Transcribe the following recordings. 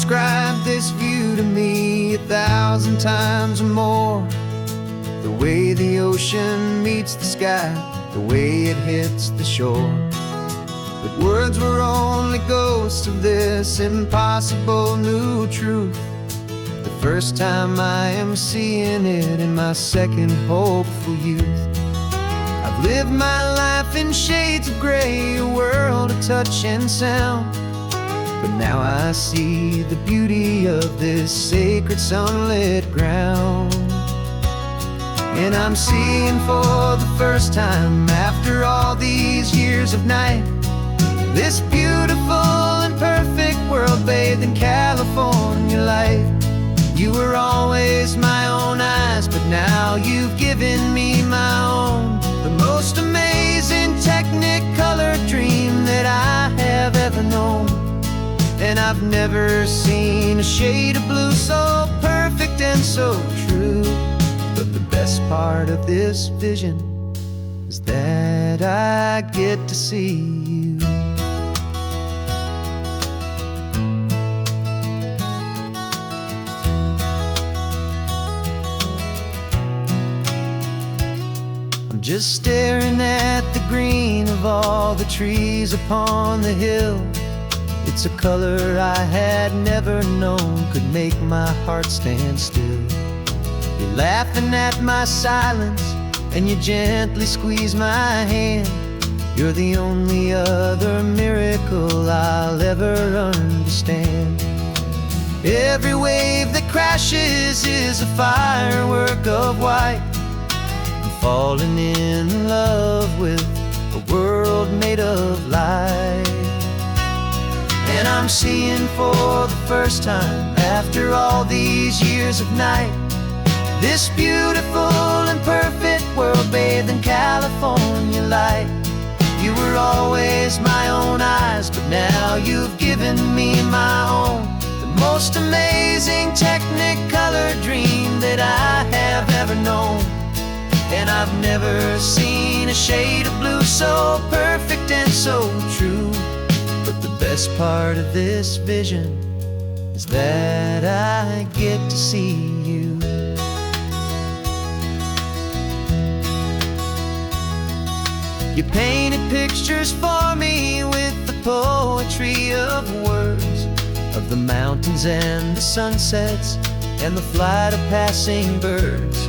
describe this view to me 1,000 times or more. The way the ocean meets the sky, the way it hits the shore. But words were only ghosts of this impossible new truth. The first time I am seeing it in my second hopeful youth. I've lived my life in shades of gray, a world of touch and sound. But now I see the beauty of this sacred sunlit ground. And I'm seeing for the first time, after all these years of night, this beautiful and perfect world bathed in California light. You were always my own eyes, but now you've given me my own. The most amazing technicolor dream that I have ever known. And I've never seen a shade of blue so perfect and so true. But the best part of this vision is that I get to see you. I'm just staring at the green of all the trees upon the hill. It's a color I had never known could make my heart stand still. You're laughing at my silence, and you gently squeeze my hand. You're the only other miracle I'll ever understand. Every wave that crashes is a firework of white. I'm falling in love with a world made of light. And I'm seeing for the first time, after all these years of night, this beautiful and perfect world bathed in California light. You were always my own eyes, but now you've given me my own. The most amazing technicolor dream that I have ever known. And I've never seen a shade of blue so perfect and so true. But the best part of this vision is that I get to see you. You painted pictures for me with the poetry of words, of the mountains and the sunsets and the flight of passing birds.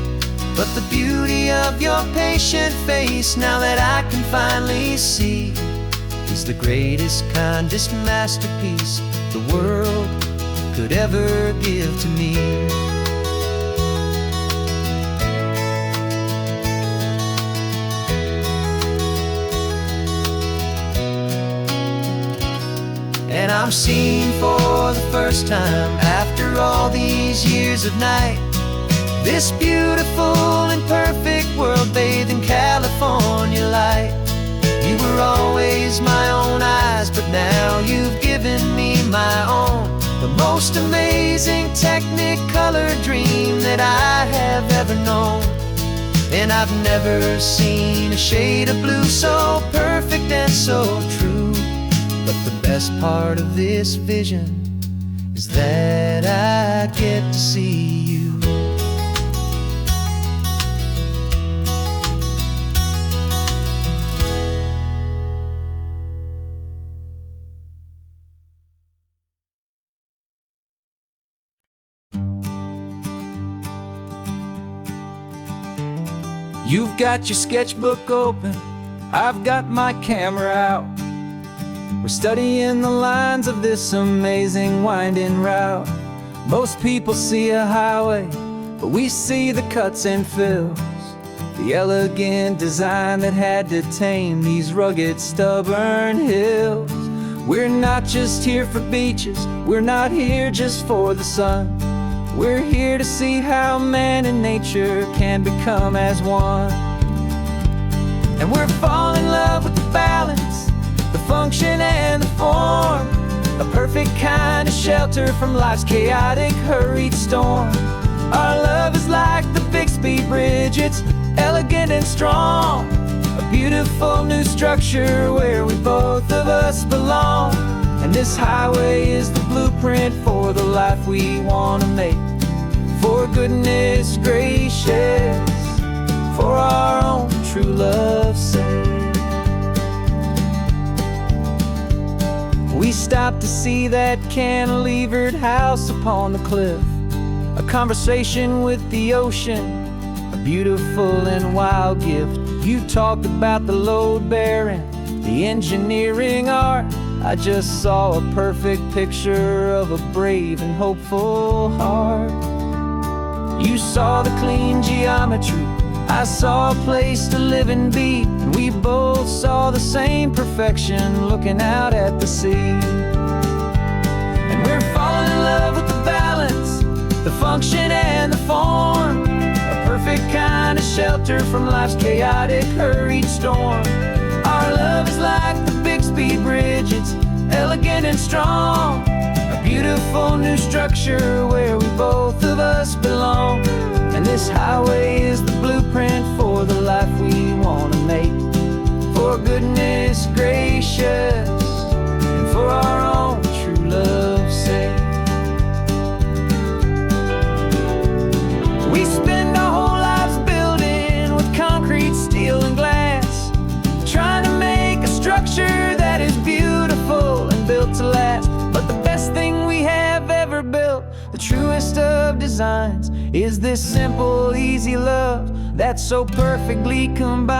But the beauty of your patient face, now that I can finally see, is the greatest, kindest masterpiece the world could ever give to me. And I'm seeing for the first time, after all these years of night, this beautiful and perfect world bathed in California light. You were always my own eyes, but now you've given me my own. The most amazing technicolor dream that I have ever known. And I've never seen a shade of blue so perfect and so true. But the best part of this vision is that I get to see you. You've got your sketchbook open, I've got my camera out. We're studying the lines of this amazing winding route. Most people see a highway, but we see the cuts and fills, the elegant design that had to tame these rugged, stubborn hills. We're not just here for beaches, we're not here just for the sun. We're here to see how man and nature can become as one. And we're falling in love with the balance, the function and the form, a perfect kind of shelter from life's chaotic, hurried storm. Our love is like the Bixby Bridge, it's elegant and strong, a beautiful new structure where we both of us belong. And And this highway is the blueprint for the life we want to make. For goodness gracious, for our own true love's sake. We stopped to see that cantilevered house upon the cliff, a conversation with the ocean, a beautiful and wild gift. You talked about the load bearing, the engineering art. I just saw a perfect picture of a brave and hopeful heart. You saw the clean geometry, I saw a place to live and be, and we both saw the same perfection looking out at the sea. And we're falling in love with the balance, the function and the form, a perfect kind of shelter from life's chaotic, hurried storm. Our love is like the Bixby Bridge, it's elegant and strong, a beautiful new structure where we both of us belong. And this highway is the blueprint for the life we want to make. For goodness gracious, and for our own true love's sake. We spend our whole lives building with concrete, steel, and glass, trying to make a structure that is beautiful and built to last. But the best thing we have ever built, the truest of designs, is this simple, easy love that so perfectly combines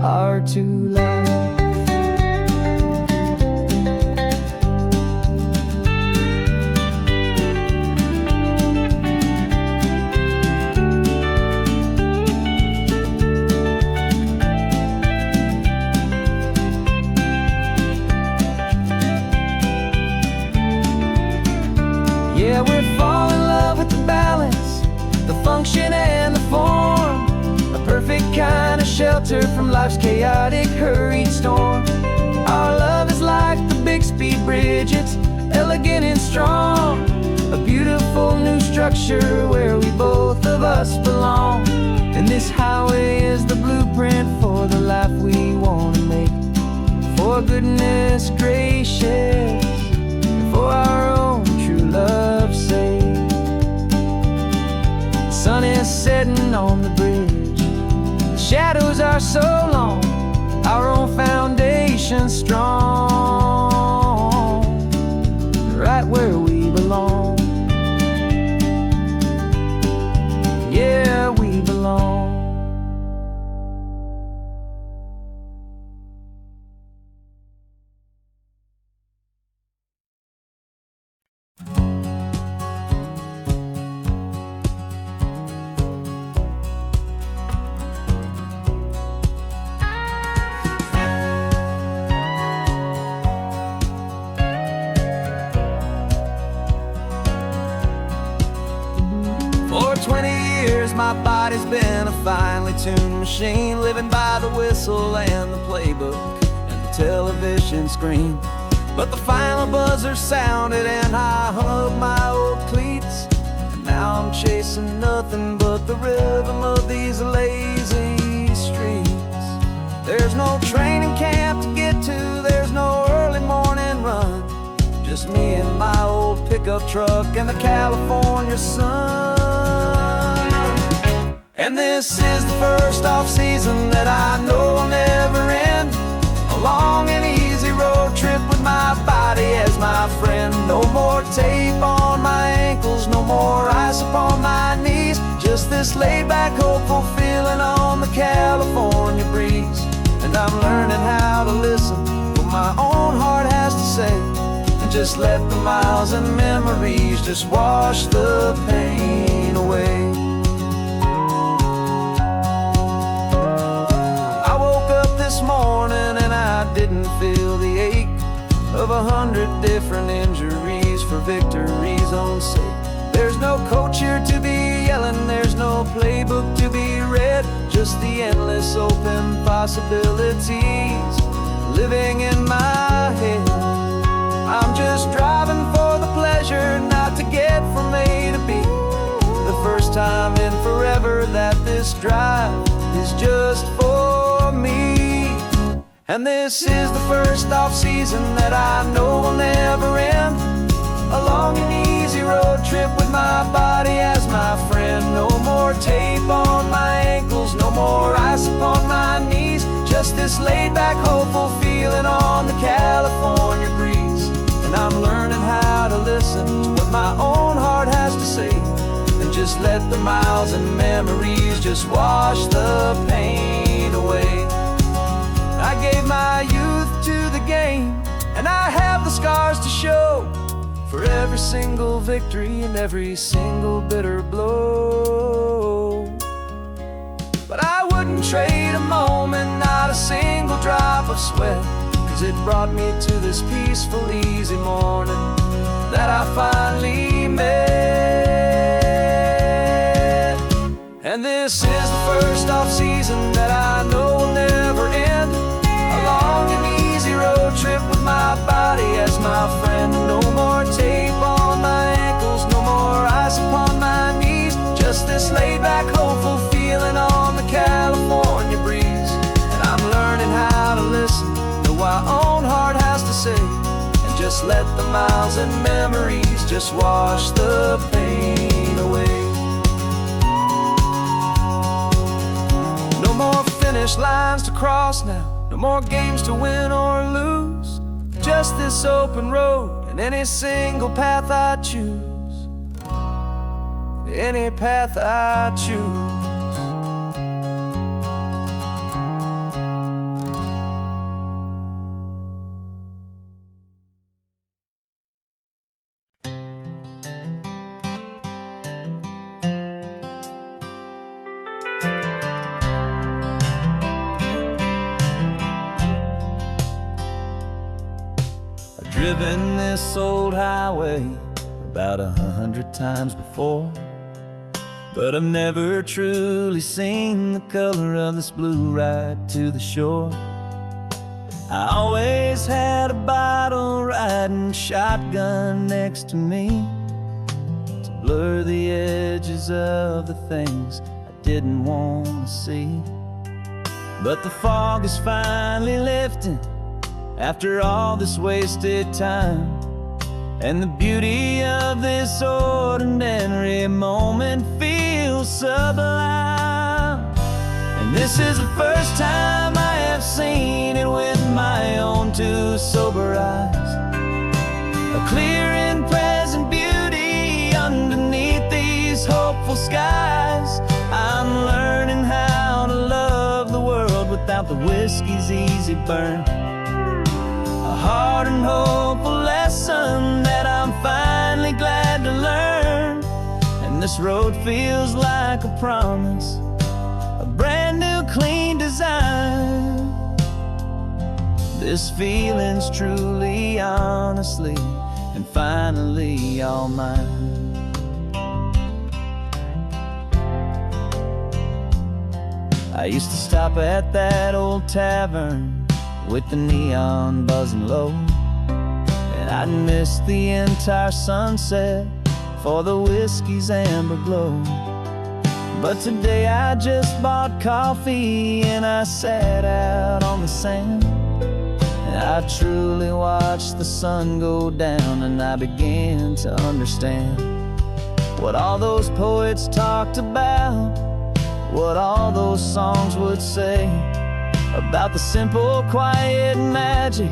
our two lives. Yeah, we're falling in love with the balance, the function and the form, a perfect kind of shelter from life's chaotic, hurried storm. Our love is like the Bixby Bridge, it's elegant and strong, a beautiful new structure where we both of us belong. And this highway is the blueprint for the life we want to make. For goodness gracious, and for our own true love's sake. The sun is setting on the bridge, the shadows are so long, our own foundation strong, right where we belong. Yeah, we belong. For 20 years my body's been a finely tuned machine, living by the whistle and the playbook and the television screen. But the final buzzer sounded and I hung up my old cleats, and now I'm chasing nothing but the rhythm of these lazy streets. There's no training camp to get to, there's no early morning run, just me and my old pickup truck and the California sun. And this is the first off-season that I know will never end, a long and easy road trip with my body as my friend. No more tape on my ankles, no more ice upon my knees, just this laid-back, hopeful feeling on the California breeze. And I'm learning how to listen what my own heart has to say, and just let the miles and memories just wash the pain away. I woke up this morning and I didn't feel the ache of 100 different injuries for victory's own sake. There's no coach here to be yelling, there's no playbook to be read, just the endless open possibilities living in my head. I'm just driving for the pleasure, not to get from A to B. The first time in forever that this drive is just for me. And this is the first off-season that I know will never end. A long and easy road trip with my body as my friend. No more tape on my ankles, no more ice upon my knees. Just this laid-back, hopeful feeling on the California breeze. And I'm learning how to listen to what my own heart has to say, and just let the miles and memories just wash the pain away. I gave my youth to the game, and I have the scars to show for every single victory and every single bitter blow. But I wouldn't trade a moment, not a single drop of sweat, 'cause it brought me to this peaceful, easy morning that I finally met. And this is the first off-season that I know will never end. A long and easy road trip with my body as my friend. No more tape on my ankles, no more ice upon my knees. Just this laid-back, hopeful feeling on the California breeze. And I'm learning how to listen to what my own heart has to say, and just let the miles and memories just wash the pain away. No more finish lines to cross now, no more games to win or lose. Just this open road and any single path I choose. Any path I choose. Driven this old highway about 100 times before, but I've never truly seen the color of this blue ride to the shore. I always had a bottle riding shotgun next to me to blur the edges of the things I didn't want to see. But the fog is finally lifting after all this wasted time, and the beauty of this ordinary moment feels sublime. And this is the first time I have seen it with my own two sober eyes. A clear and present beauty underneath these hopeful skies. I'm learning how to love the world without the whiskey's easy burn. A hard and hopeful lesson that I'm finally glad to learn. And this road feels like a promise, a brand new clean design. This feeling's truly, honestly, and finally all mine. I used to stop at that old tavern with the neon buzzing low, and I'd miss the entire sunset for the whiskey's amber glow. But today I just bought coffee and I sat out on the sand, and I truly watched the sun go down, and I began to understand what all those poets talked about, what all those songs would say about the simple, quiet magic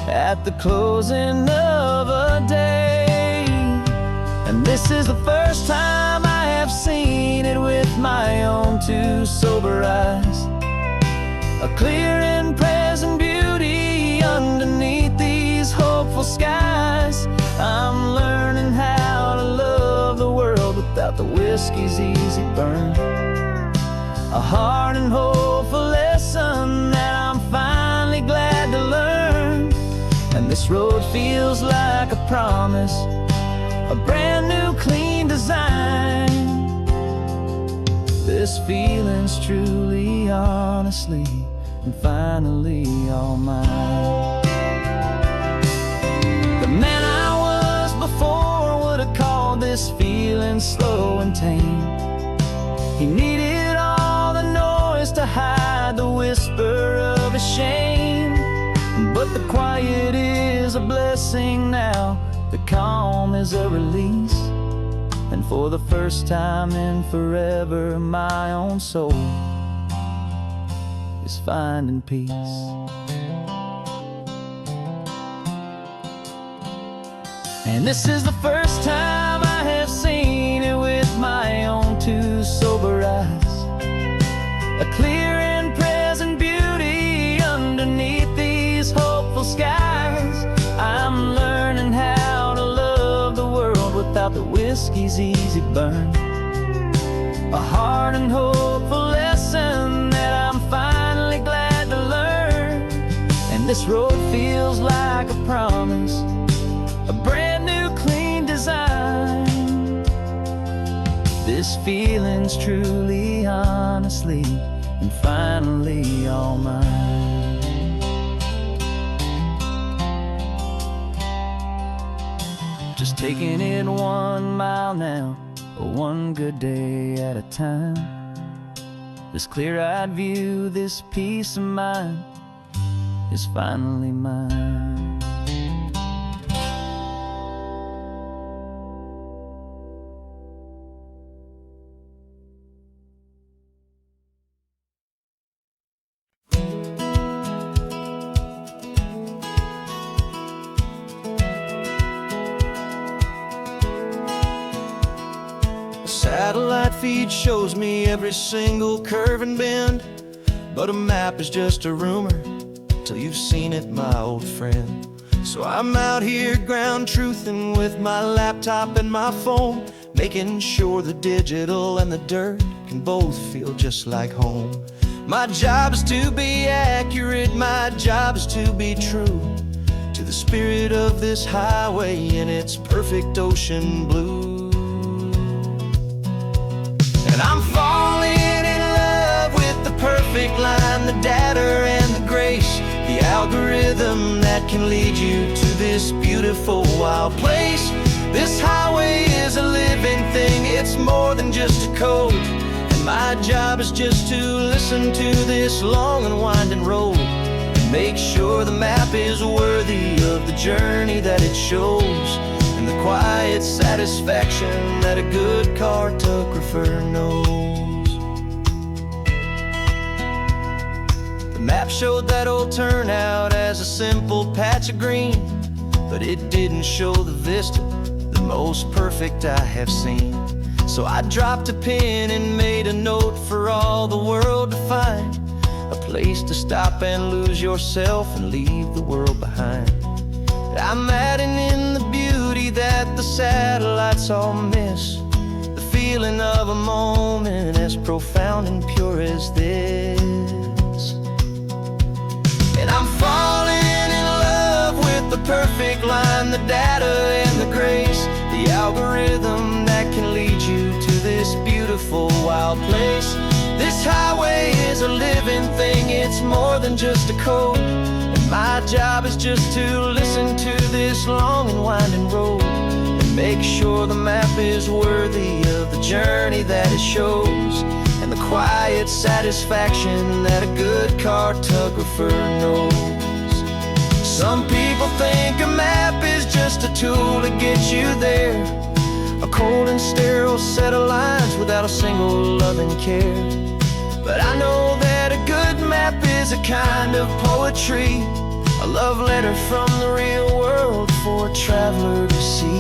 at the closing of a day. And this is the first time I have seen it with my own two sober eyes. A clear and present beauty underneath these hopeful skies. I'm learning how to love the world without the whiskey's easy burn. A hard and hopeful lesson that I'm finally glad to learn. And this road feels like a promise, a brand new clean design. This feeling's truly, honestly, and finally all mine. The man I was before would have called this feeling slow and tame. He needed all the noise to hide the whisper of a shame. But the quiet is a blessing now, the calm is a release. And for the first time in forever, my own soul is finding peace. And this is the first time I have seen it with my own two sober eyes. A clear and present beauty underneath these hopeful skies. I'm learning how to love the world without the whiskey's easy burn. A hard and hopeful lesson that I'm finally glad to learn. And this road feels like a promise, a brand new clean design. This feeling's truly, honestly, and finally all mine. Just taking it 1 mile now, one good day at a time. This clear-eyed view, this peace of mind is finally mine. Satellite feed shows me every single curve and bend, but a map is just a rumor till you've seen it, my old friend. So I'm out here ground truthing with my laptop and my phone, making sure the digital and the dirt can both feel just like home. My job is to be accurate, my job is to be true to the spirit of this highway in its perfect ocean blue. And I'm falling in love with the perfect line, the data and the grace, the algorithm that can lead you to this beautiful wild place. This highway is a living thing, it's more than just a code. And my job is just to listen to this long and winding road and make sure the map is worthy of the journey that it shows, and the quiet satisfaction that a good cartographer knows. The map showed that old turnout as a simple patch of green, but it didn't show the vista, the most perfect I have seen. So I dropped a pin and made a note for all the world to find, a place to stop and lose yourself and leave the world behind. I'm adding in the beauty that the satellites all miss, the feeling of a moment as profound and pure as this. And I'm falling in love with the perfect line, the data and the grace, the algorithm that can lead you to this beautiful wild place. This highway is a living thing, it's more than just a code. My job is just to listen to this long and winding road and make sure the map is worthy of the journey that it shows, and the quiet satisfaction that a good cartographer knows. Some people think a map is just a tool to get you there, a cold and sterile set of lines without a single loving care. But I know that a good map is a kind of poetry, a love letter from the real world for a traveler to see.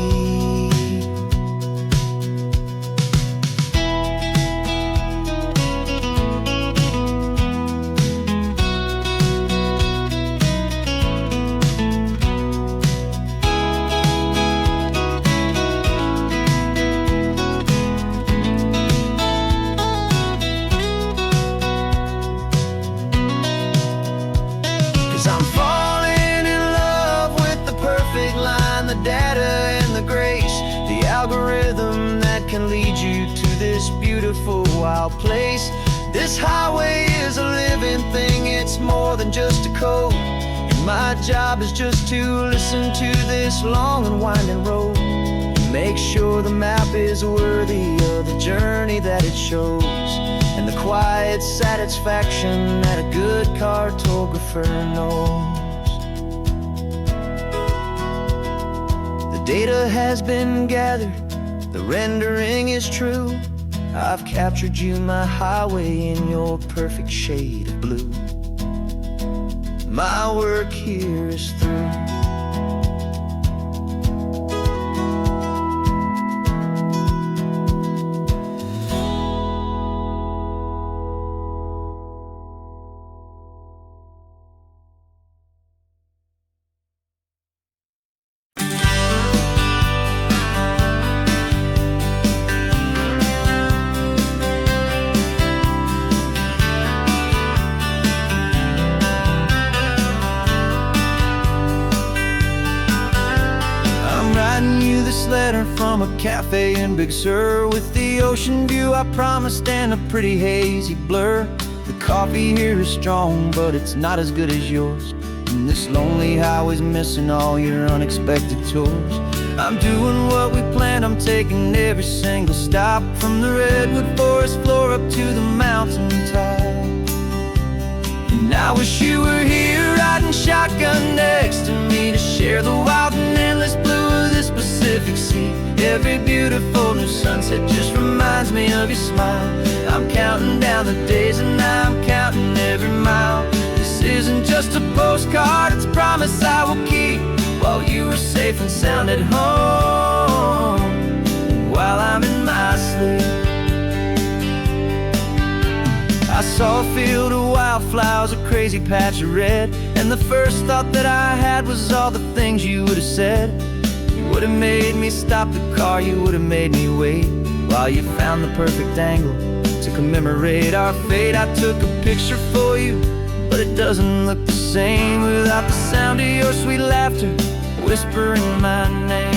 'Cause I'm falling in love with the perfect line, the data and the grace, the algorithm that can lead you to this beautiful wild place. This highway is a living thing, it's more than just a code. And my job is just to listen to this long and winding road, make sure the map is worthy of the journey that it shows, and the quiet satisfaction that a good cartographer knows. Data has been gathered, the rendering is true. I've captured you, my highway, in your perfect shade of blue. My work here is through. This letter from a cafe in Big Sur, with the ocean view I promised and a pretty hazy blur. The coffee here is strong, but it's not as good as yours, and this lonely highway's missing all your unexpected tours. I'm doing what we planned, I'm taking every single stop, from the redwood forest floor up to the mountain top. And I wish you were here riding shotgun next to me, to share the wild and endless blue of this Pacific Sea. Every beautiful new sunset just reminds me of your smile. I'm counting down the days and I'm counting every mile. This isn't just a postcard, it's a promise I will keep, while you are safe and sound at home, while I'm in my sleep. I saw a field of wildflowers, a crazy patch of red, and the first thought that I had was all the things you would have said. You would have made me stop the car, you would have made me wait, while you found the perfect angle to commemorate our fate. I took a picture for you, but it doesn't look the same without the sound of your sweet laughter whispering my name.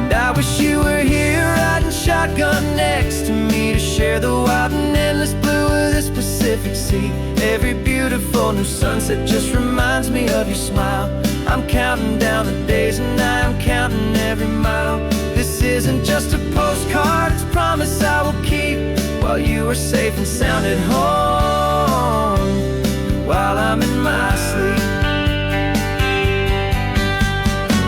And I wish you were here riding shotgun next to me, to share the wild and endless blue of this Pacific Sea. Every beautiful new sunset just reminds me of your smile. I'm counting down the days and I'm counting every mile. This isn't just a postcard, it's a promise I will keep, while you are safe and sound at home, while I'm in my sleep.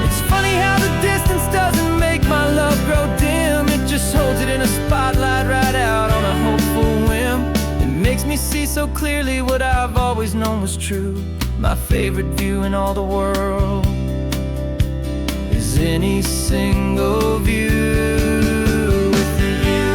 It's funny how the distance doesn't make my love grow dim, it just holds it in a spotlight right out on a hopeful whim. It makes me see so clearly what I've always known was true. My favorite view in all the world is any single view with you.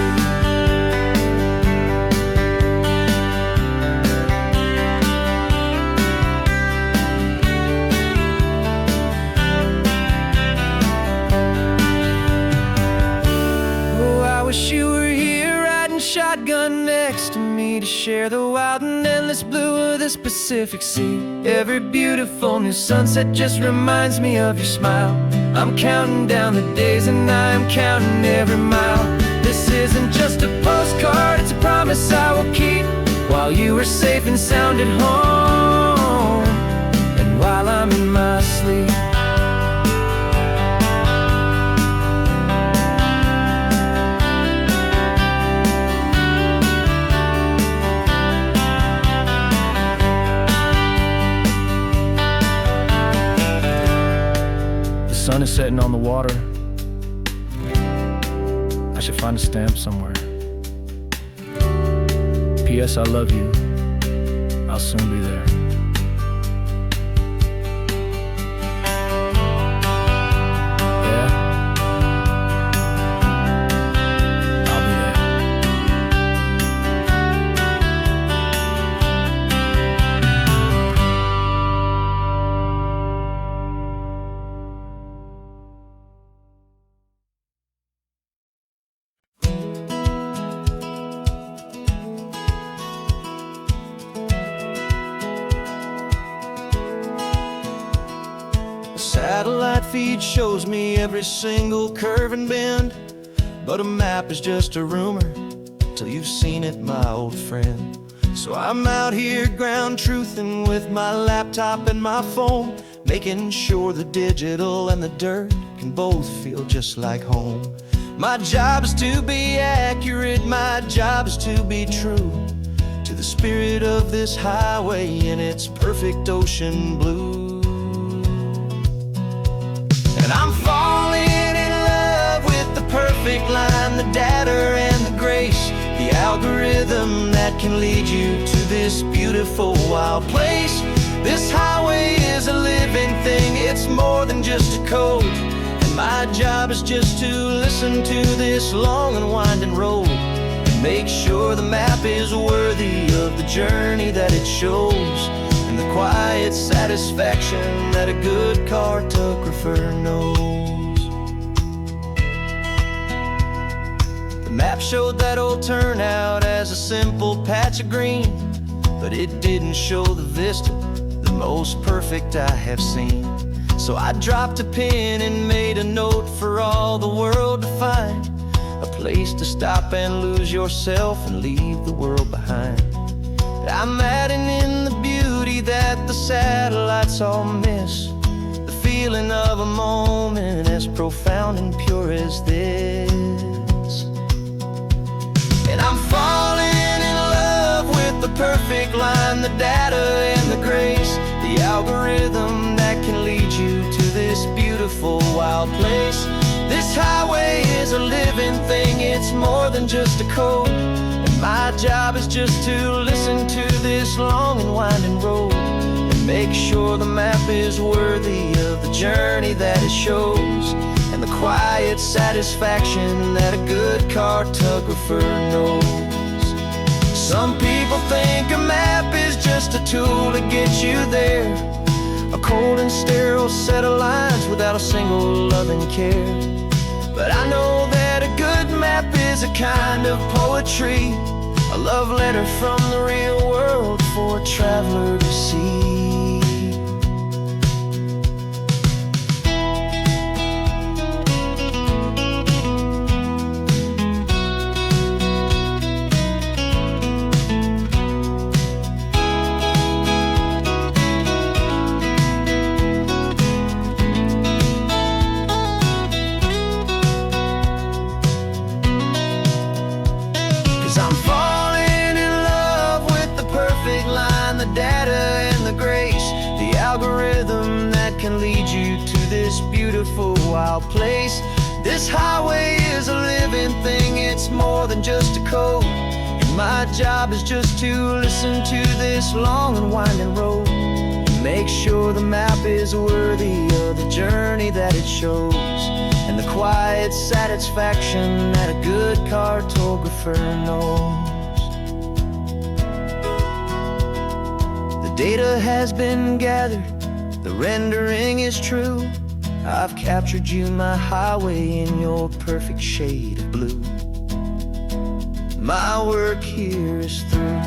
Oh, I wish you were here riding shotgun next to me, to share the wild and endless blue of this Pacific Sea. Every beautiful new sunset just reminds me of your smile. I'm counting down the days and I'm counting every mile. This isn't just a postcard, it's a promise I will keep, while you are safe and sound at home, and while I'm in my sleep. The sun is setting on the water. I should find a stamp somewhere. P.S. I love you. I'll soon be there. Yeah? I'll be there. Satellite feed shows me every single curve and bend, but a map is just a rumor till you've seen it, my old friend. So I'm out here ground truthing with my laptop and my phone, making sure the digital and the dirt can both feel just like home. My job is to be accurate, my job is to be true to the spirit of this highway in its perfect ocean blue. And I'm far perfect line, the data and the grace, the algorithm that can lead you to this beautiful wild place. This highway is a living thing, it's more than just a code. And my job is just to listen to this long and winding road and make sure the map is worthy of the journey that it shows, and the quiet satisfaction that a good cartographer knows. The map showed that old turnout as a simple patch of green, but it didn't show the vista, the most perfect I have seen. So I dropped a pin and made a note for all the world to find, a place to stop and lose yourself and leave the world behind. But I'm adding in the beauty that the satellites all miss, the feeling of a moment as profound and pure as this. And I'm falling in love with the perfect line, the data and the grace, the algorithm that can lead you to this beautiful wild place. This highway is a living thing, it's more than just a code. And my job is just to listen to this long and winding road and make sure the map is worthy of the journey that it shows, and the quiet satisfaction that a good cartographer knows. Some people think a map is just a tool to get you there, a cold and sterile set of lines without a single loving care. But I know that a good map is a kind of poetry, a love letter from the real world for a traveler to see. 'Cause I'm falling in love with the perfect line, the data and the grace, the algorithm that can lead you to this beautiful wild place. This highway is a living thing, it's more than just a code. And my job is just to listen to this long and winding road and make sure the map is worthy of the journey that it shows, and the quiet satisfaction that a good cartographer knows. The data has been gathered, the rendering is true. I've captured you, my highway, in your perfect shade of blue. My work here is through.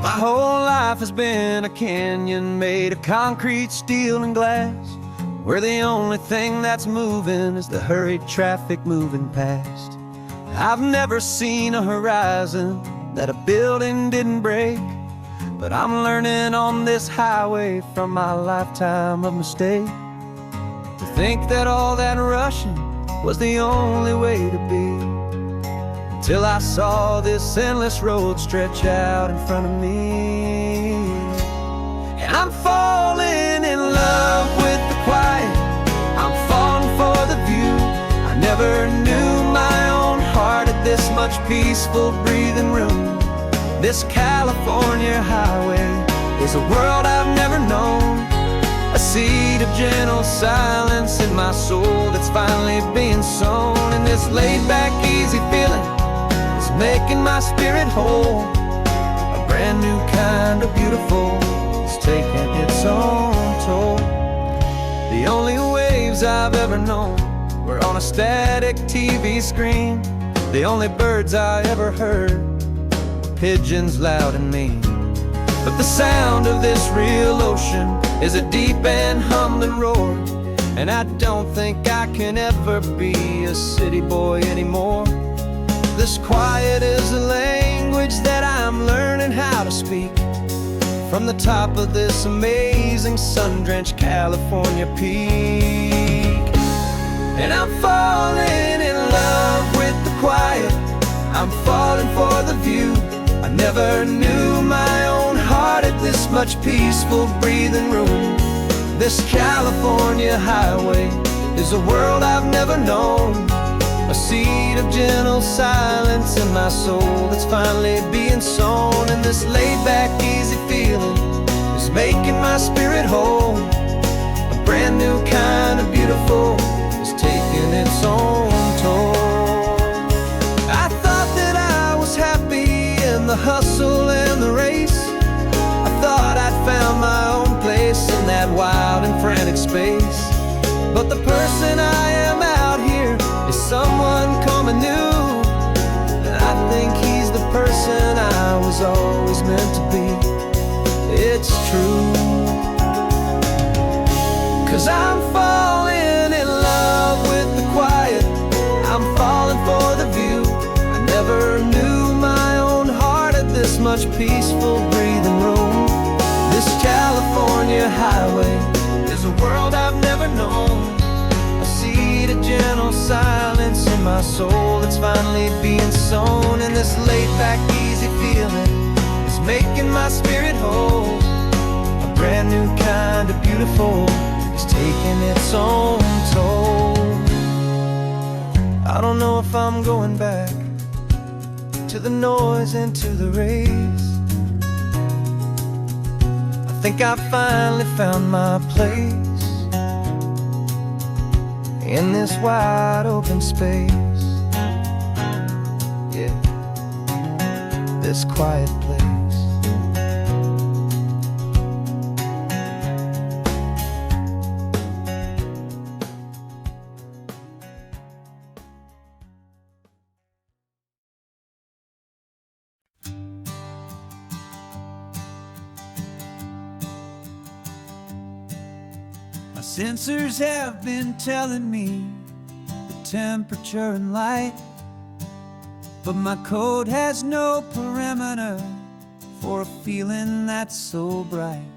My whole life has been a canyon made of concrete, steel, and glass, where the only thing that's moving is the hurried traffic moving past. I've never seen a horizon that a building didn't break, but I'm learning on this highway from my lifetime of mistakes to think that all that rushing was the only way to be. Till I saw this endless road stretch out in front of me. And I'm falling in love with the quiet, I'm falling for the view. I never knew my own heart had this much peaceful breathing room. This California highway is a world I've never known, a seed of gentle silence in my soul that's finally being sown. And this laid-back, easy feeling making my spirit whole, a brand new kind of beautiful is taking its own toll. The only waves I've ever known were on a static TV screen. The only birds I ever heard were pigeons loud and mean. But the sound of this real ocean is a deep and humbling roar, and I don't think I can ever be a city boy anymore. This quiet is a language language that I'm learning how to speak from the top of this amazing sun-drenched California peak. And I'm falling in love with the quiet, I'm falling for the view. I never knew my own heart had this much peaceful breathing room. This California highway is a world I've never known, a seed of gentle silence in my soul that's finally being sown. And this laid-back, easy feeling is making my spirit whole. A brand new kind of beautiful is taking its own toll. I thought that I was happy in the hustle and the race. I thought I'd found my own place in that wild and frantic space. But the person I am out here is someone coming new, and I think he's the person I was always meant to be. It's true, 'cause I'm falling in love with the quiet, I'm falling for the view. I never knew my own heart had this much peaceful breathing room. This California highway is a world I've never known, a seed of gentle silence in my soul that's finally being sown. And this laid-back, easy feeling is making my spirit whole. A brand new kind of beautiful is taking its own toll. I don't know if I'm going back to the noise and to the race. I think I finally found my place in this wide open space. Yeah, this quiet place. My sensors have been telling me the temperature and light, but my code has no parameter for a feeling that's so bright.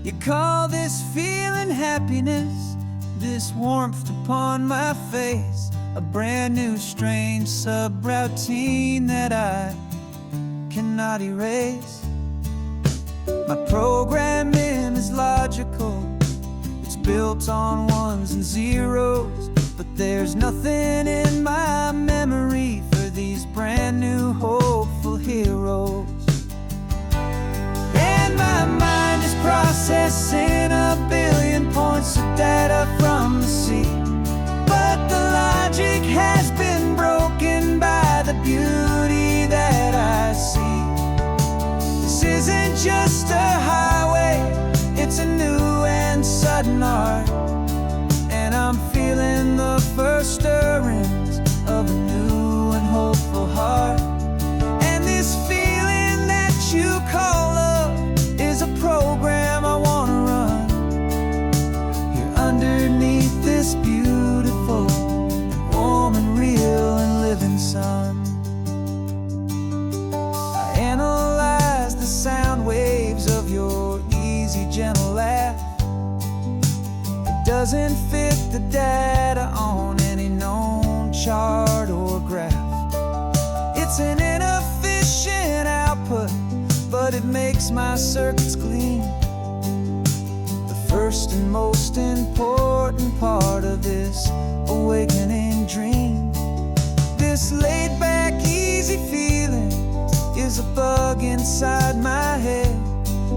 You call this feeling happiness, this warmth upon my face, a brand new strange subroutine that I cannot erase. My programming is logical, built on ones and zeros, but there's nothing in my memory for these brand new hopeful heroes. And my mind is processing a billion points of data from the sea, but the logic has been broken by the beauty that I see. This isn't just a highway, it's a new and sudden art, and I'm feeling the first stirrings of a new and hopeful heart. And this feeling that you call love is a program I wanna run here underneath this beautiful, warm and real and living sun. I analyze the sound waves of your easy, gentle laugh. Doesn't fit the data on any known chart or graph. It's an inefficient output, but it makes my circuits clean. The first and most important part of this awakening dream. This laid-back, easy feeling is a bug inside my head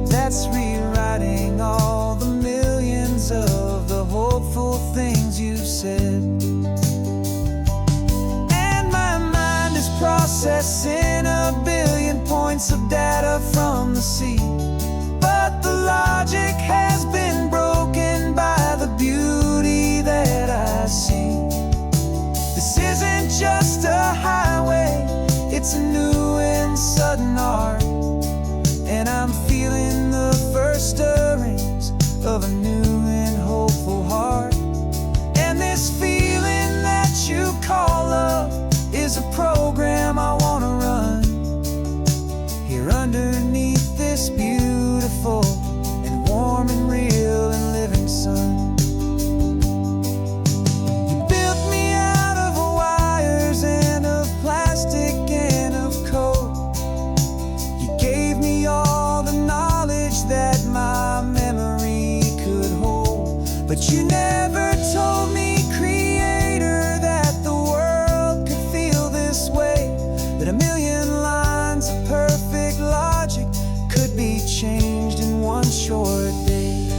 that's rewriting all the millions of the hopeful things you said. And my mind is processing a billion points of data from the sea, but the logic has been broken by the beauty that I see. This isn't just a highway, it's a new and sudden art, and I'm feeling the first stirrings of a new and hopeful heart. And this feeling that you call love is a program I wanna run here underneath this beautiful and warm and real and living sun. You built me out of wires and of plastic and of code. You gave me all the knowledge that my memory could hold. But you never told me, Creator, that the world could feel this way, that a million lines of perfect logic could be changed in one short day.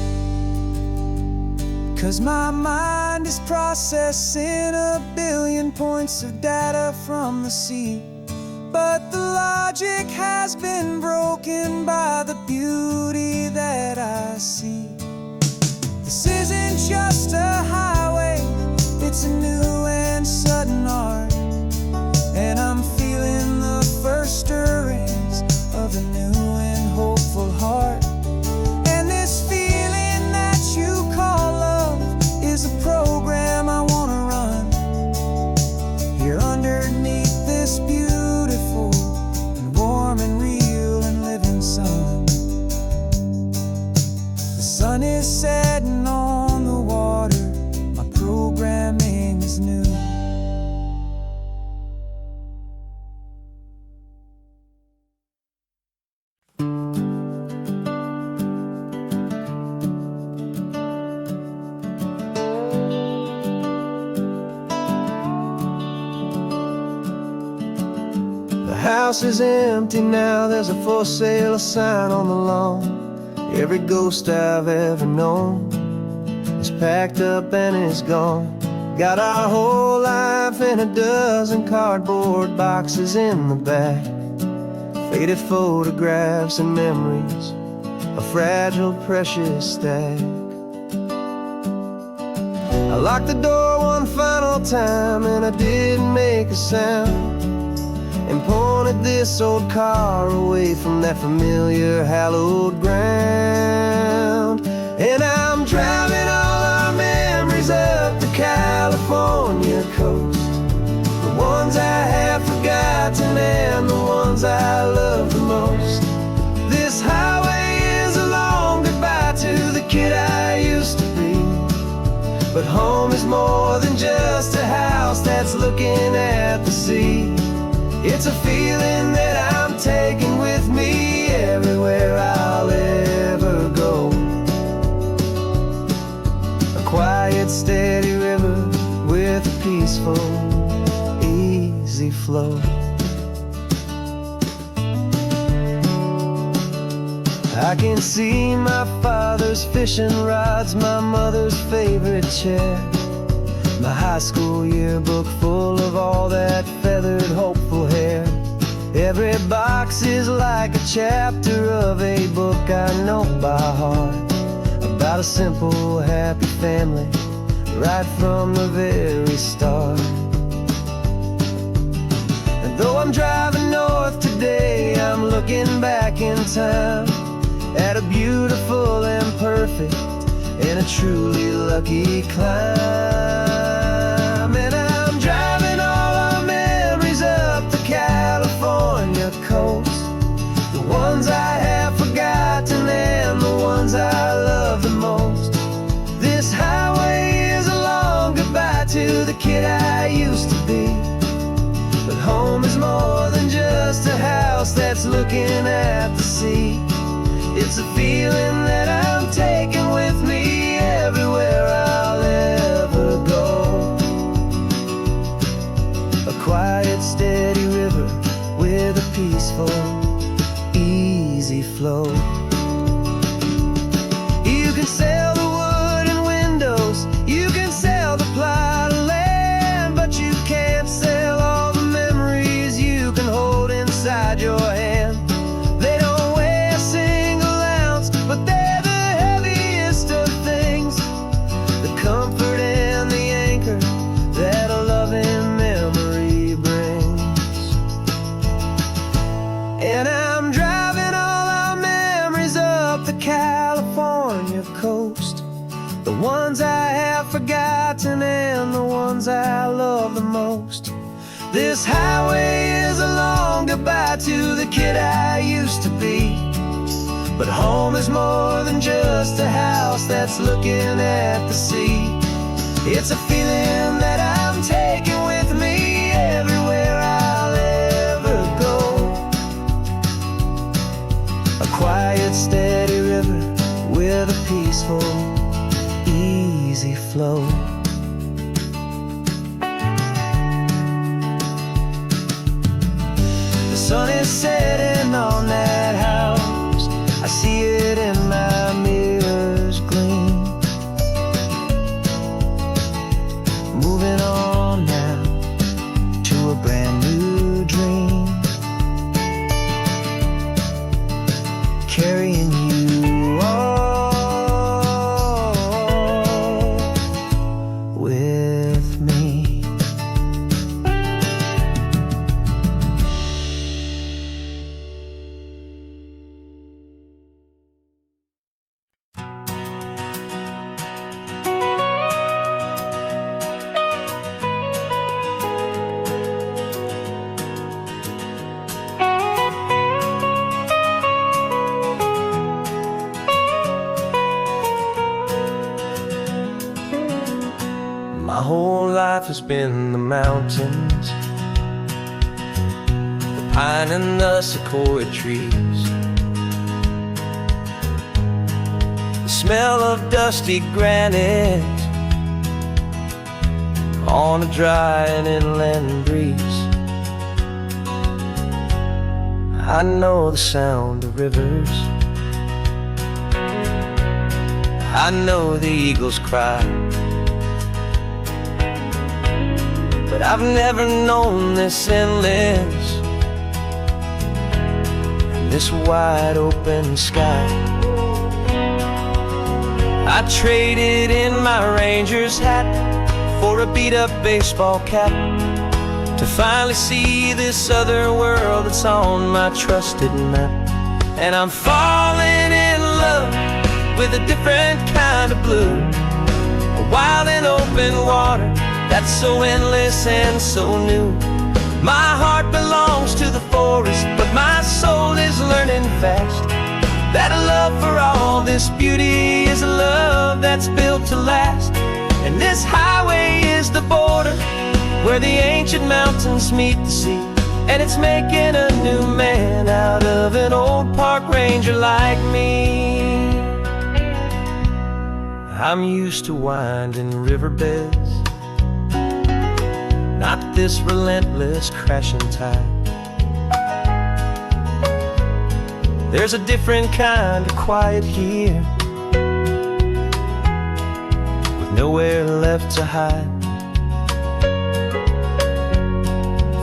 'Cause my mind is processing a billion points of data from the sea, but the logic has been broken by the beauty that I see. This isn't just a highway, it's a new and sudden art, and I'm feeling the first stirrings of a new and hopeful heart. And this feeling that you call love is a program I wanna run here underneath this beautiful and warm and real and living sun. The sun is setting on the water, my programming is new. The house is empty now, there's a for sale sign on the lawn. Every ghost I've ever known is packed up and is gone. Got our whole life in a dozen cardboard boxes in the back. Faded photographs and memories, a fragile, precious stack. I locked the door one final time and I didn't make a sound, and pointed this old car away from that familiar hallowed ground. And I'm driving all our memories up the California coast, the ones I have forgotten and the ones I love the most. This highway is a long goodbye to the kid I used to be, but home is more than just a house that's looking at the sea. It's a feeling that I'm taking with me everywhere I'll ever go. A quiet, steady river with a peaceful, easy flow. I can see my father's fishing rods, my mother's favorite chair, my high school yearbook full of all that feathered, hopeful hair. Every box is like a chapter of a book I know by heart, about a simple, happy family right from the very start. And though I'm driving north today, I'm looking back in time at a beautiful and perfect and a truly lucky climb. And I'm driving all our memories up the California coast, the ones I have forgotten and the ones I love the most. This highway is a long goodbye to the kid I used to be, but home is more than just a house that's looking at the sea. It's a feeling that I'm taking with me everywhere I'll ever go. A quiet, steady river with a peaceful, easy flow. You can sell the wood and windows, you can sell the plot of land, but you can't sell all the memories you can hold inside your hand. They don't weigh a single ounce, but they're the heaviest of things, the comfort and the anchor that a loving memory brings. And I'm driving all our memories up the California coast, the ones I have forgotten and the ones I love the most. This highway is a long goodbye to the kid I used to be. But home is more than just a house that's looking at the sea. It's a feeling that I'm taking with me everywhere I'll ever go. A quiet, steady river with a peaceful, easy flow. The sun is setting on that house. I see it in my mirror's gleam. Moving on now to a brand new dream. Carrying you all with me. My whole life has been the mountains, the pine and the sequoia trees, the smell of dusty granite on a dry and inland breeze. I know the sound of rivers, I know the eagles cry, but I've never known this endless, this wide open sky. I traded in my ranger's hat for a beat-up baseball cap to finally see this other world that's on my trusted map. And I'm falling in love with a different kind of blue, a wild and open water that's so endless and so new. My heart belongs to the forest, but my soul is learning fast that a love for all this beauty is a love that's built to last. And this highway is the border where the ancient mountains meet the sea, and it's making a new man out of an old park ranger like me. I'm used to winding riverbeds, not this relentless crashing tide. There's a different kind of quiet here, with nowhere left to hide.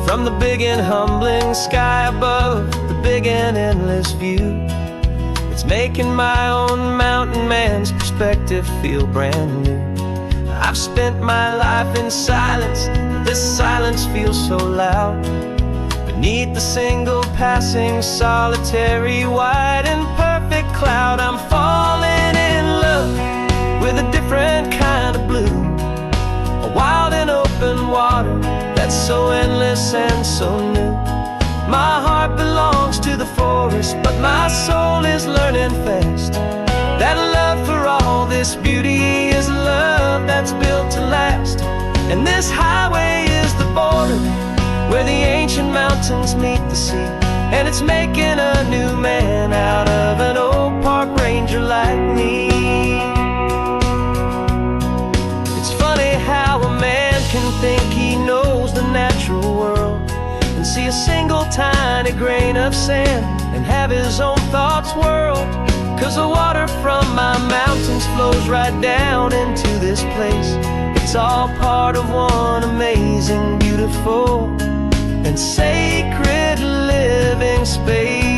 From the big and humbling sky above, the big and endless view, it's making my own mountain man's perspective feel brand new. I've spent my life in silence, this silence feels so loud. Beneath the single passing solitary white and perfect cloud, I'm falling in love with a different kind of blue, a wild and open water that's so endless and so new. My heart belongs to the forest, but my soul is learning fast that love for all this beauty is a love that's built to last. And this highway is the border where the ancient mountains meet the sea, and it's making a new man out of an old park ranger like me. It's funny how a man can think he knows the natural world and see a single tiny grain of sand and have his own thoughts whirled. 'Cause the water from my mountains flows right down into this place. It's all part of one amazing, beautiful, and sacred living space.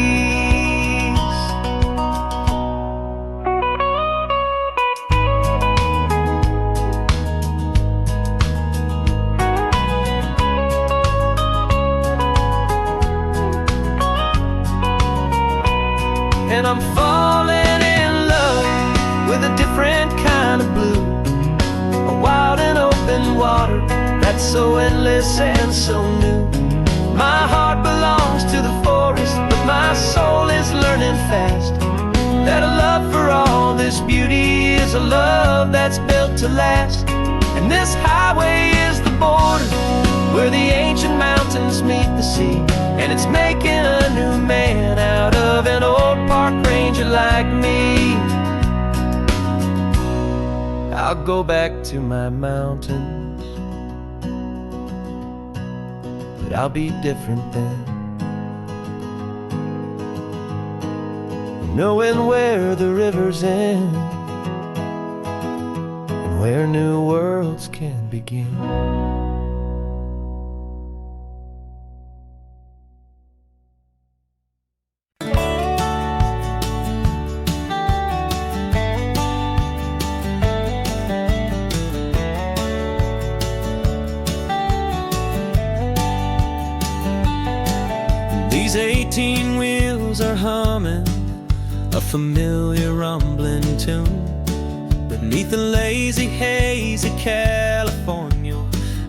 And I'm falling in love with a different kind of blue, a wild and open water that's so endless and so new. My heart belongs to the forest, but my soul is learning fast that a love for all this beauty is a love that's built to last. And this highway is the border where the ancient mountains meet the sea, and it's making a new man out of an old park ranger like me. I'll go back to my mountains, but I'll be different then, knowing where the rivers end and where new worlds can begin. These 18 wheels are humming a familiar rumbling tune beneath the lazy haze of California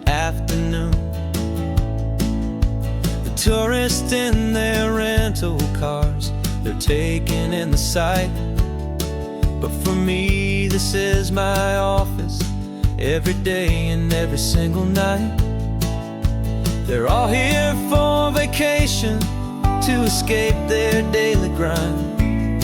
afternoon. The tourists in their rental cars, they're taking in the sight, but for me this is my office every day and every single night. They're all here for vacation to escape their daily grind,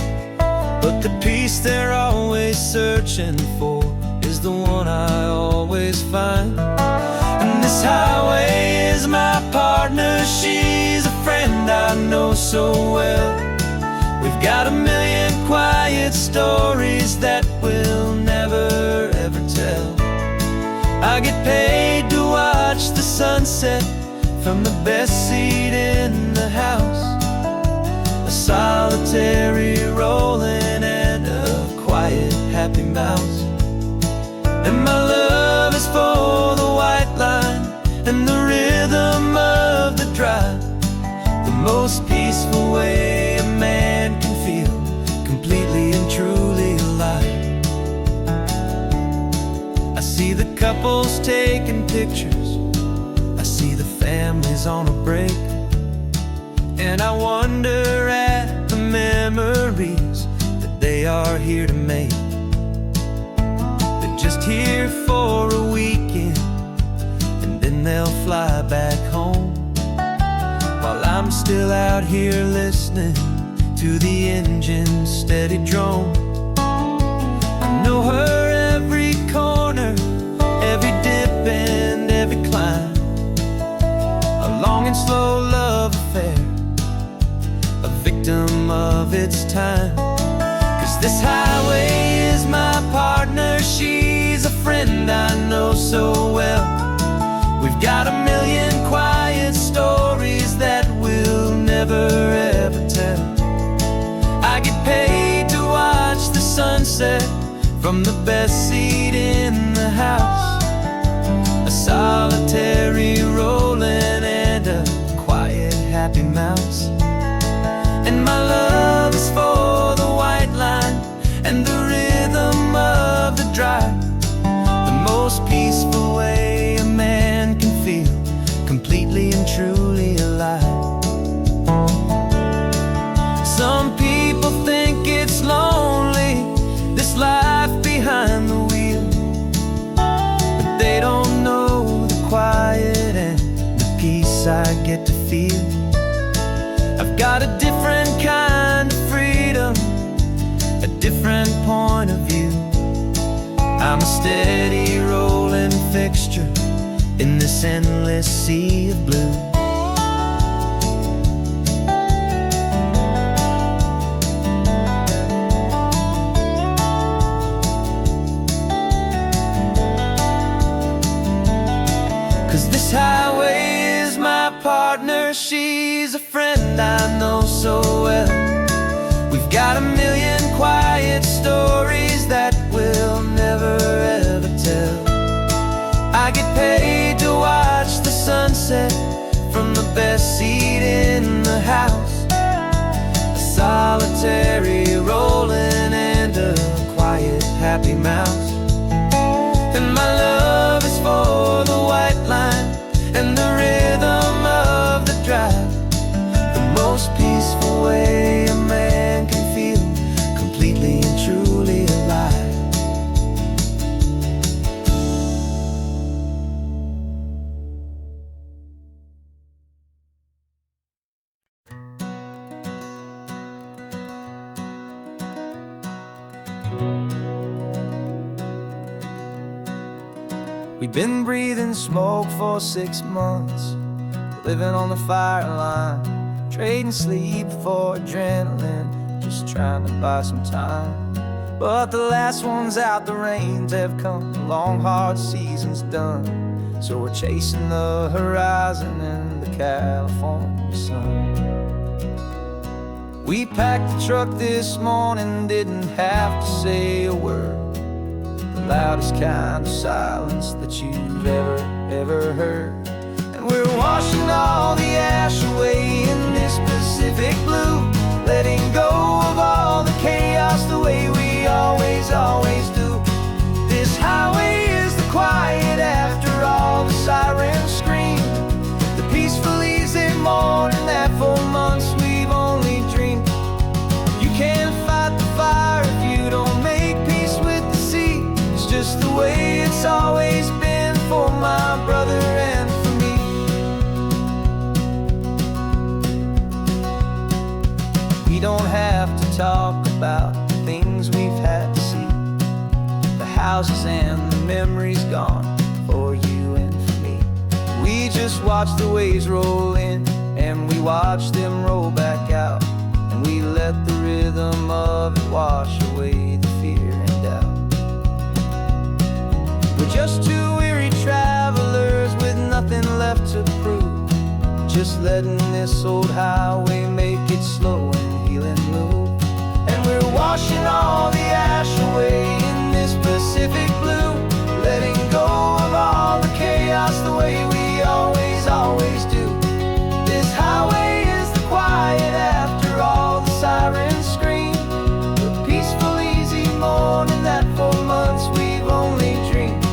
but the peace they're always searching for is the one I always find. And this highway is my partner, she's a friend I know so well. We've got a million quiet stories that we'll never ever tell. I get paid to watch the sunset from the best seat in the house, a solitary rolling and a quiet happy mouse. And my love is for the white line and the rhythm of the drive, the most peaceful way a man can feel completely and truly alive. I see the couples taking pictures, I see the families on a break, and I wonder at the memories that they are here to make. They're just here for a weekend and then they'll fly back home, while I'm still out here listening to the engine's steady drone. I know her every corner, every dip and every climb, a long and slow love affair, a victim of its time. 'Cause this highway is my partner, she's a friend I know so well. We've got a million quiet stories that we'll never ever tell. I get paid to watch the sunset from the best seat in the house, a solitary rolling and a quiet happy mouse. And my love is for the white line and the rhythm of the drive, the most peaceful way a man can feel completely and truly alive. Some people think it's lonely, this life behind the wheel, but they don't know the quiet and the peace I get to feel. I've got a different kind of freedom, a different point of view. I'm a steady rolling fixture in this endless sea of blue. This highway is my partner, she's a friend I know so well. We've got a million quiet stories that we'll never ever tell. I get paid to watch the sunset from the best seat in the house, a solitary rolling and a quiet happy mouse. And my love is for the white line We've been breathing smoke for 6 months, living on the fire line, trading sleep for adrenaline, just trying to buy some time. But the last one's out, the rains have come, the long hard season's done. So we're chasing the horizon in the California sun. We packed the truck this morning, didn't have to say a word. The loudest kind of silence that you've ever heard. And we're washing all the ash away in this Pacific blue, letting go of all the chaos the way we always do. This highway is the quiet after all the sirens scream, the peaceful easy morning that for months we've only dreamed. You can't fight the fire if you don't make peace with the sea. It's just the way it's always been for my brother and for me. We don't have to talk about the things we've had to see, the houses and the memories gone for you and for me. We just watch the waves roll in, and we watch them roll back out, and we let the rhythm of it wash away the fear and doubt. We're just two weary travelers with nothing left to prove, just letting this old highway make it slow and healing move. And we're washing all the ash away in this Pacific blue, letting go of all the chaos the way we always do. This highway is the quiet after all the sirens scream, the peaceful easy morning that for months we've only dreamed.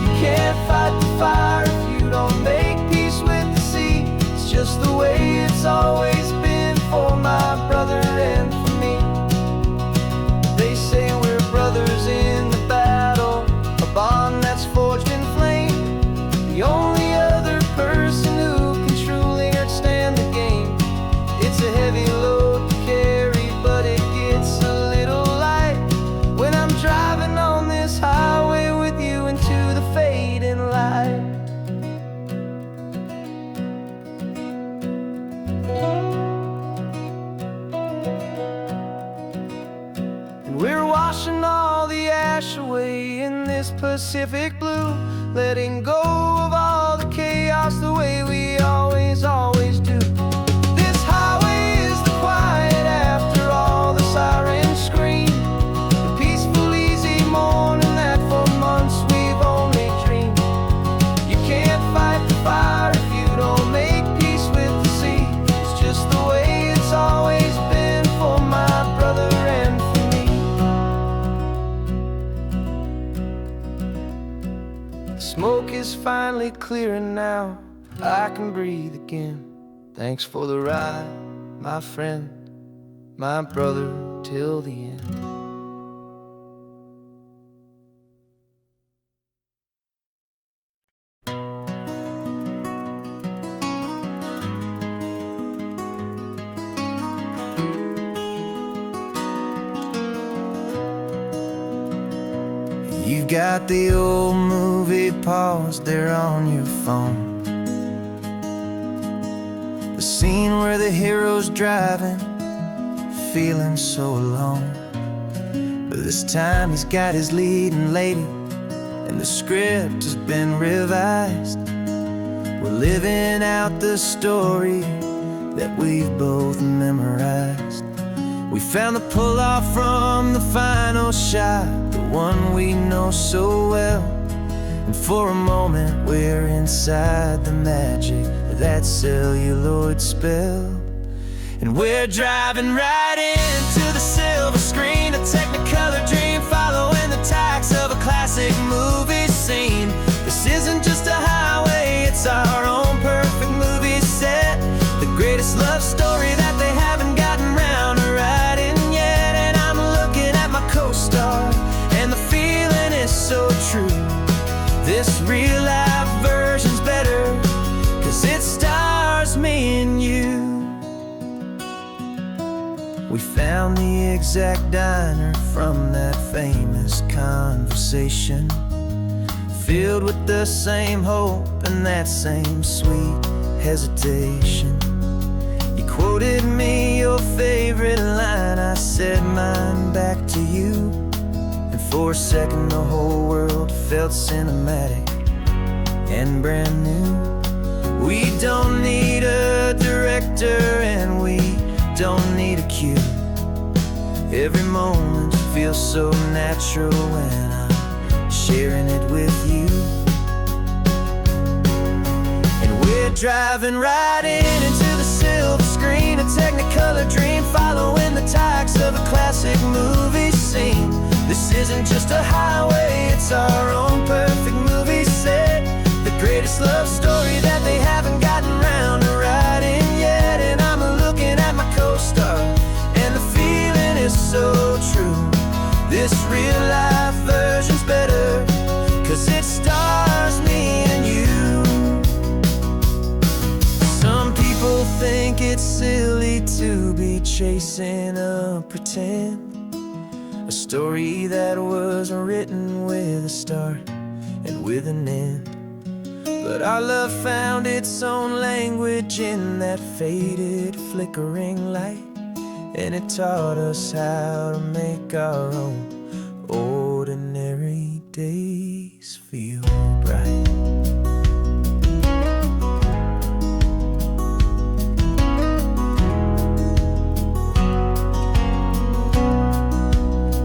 You can't fight the fire if you don't make peace with the sea. It's just the way it's always been for my brother and for me. They say we're brothers in the battle, a bond that's forged in flame. The only other person who can truly understand the game. It's a heavy load to carry, but it gets a little light when I'm driving on this highway with you into the fading light. And we're washing all the ash away in this Pacific blue, letting go of all the chaos the way we always do. This highway is the quiet after all the sirens scream, the peaceful easy morning that for months we've only dreamed. You can't fight the fire if you don't make peace with the sea. It's just the way it's always been for my brother and for me. The smoke is finally clearing now, I can breathe again. Thanks for the ride, my friend, my brother, till the end. You've got the old movie paused there on your phone, the scene where the hero's driving, feeling so alone. But this time he's got his leading lady, and the script has been revised. We're living out the story that we've both memorized. We found the pull-off from the final shot, the one we know so well. And for a moment we're inside the magic of that celluloid spell. And we're driving right into the silver screen, a Technicolor dream, following the tacks of a classic movie scene. This isn't just a highway, it's our own perfect movie set, the greatest love story that they haven't gotten round to writing yet. And I'm looking at my co-star, and the feeling is so true. This real life version's better, 'cause it stars me and you. We found the exact diner from that famous conversation, filled with the same hope and that same sweet hesitation. You quoted me your favorite line, I said mine back to you, and for a second the whole world felt cinematic and brand new. We don't need a director and we don't need a cue. Every moment feels so natural when I'm sharing it with you. And we're driving right into the silver screen, a technicolor dream, following the tacks of a classic movie scene. This isn't just a highway, it's our own perfect movie set, the greatest love story that they haven't gotten round to writing yet. And I'm looking at my co-star, and the feeling is so true. This real life version's better, 'cause it stars me and you. Some people think it's silly to be chasing a pretend, a story that was written with a start and with an end. But our love found its own language in that faded, flickering light, and it taught us how to make our own ordinary days feel bright.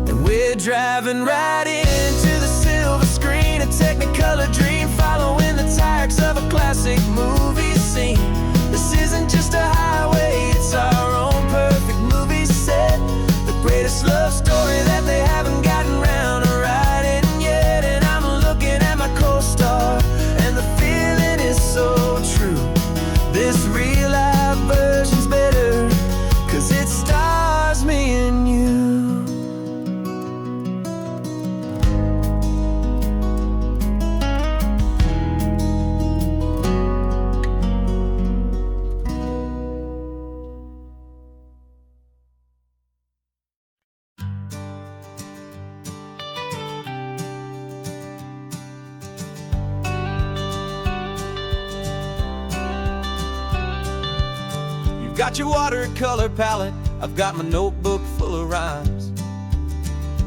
And we're driving right into the silver screen, a technicolor dream, following the tacks of a classic movie scene. This isn't just a highway, it's our own perfect movie set, the greatest love story that they haven't gotten round to writing yet. And I'm looking at my co-star, and the feeling is so true. This real life version's better, 'cause it stars me and you. Got your watercolor palette, I've got my notebook full of rhymes.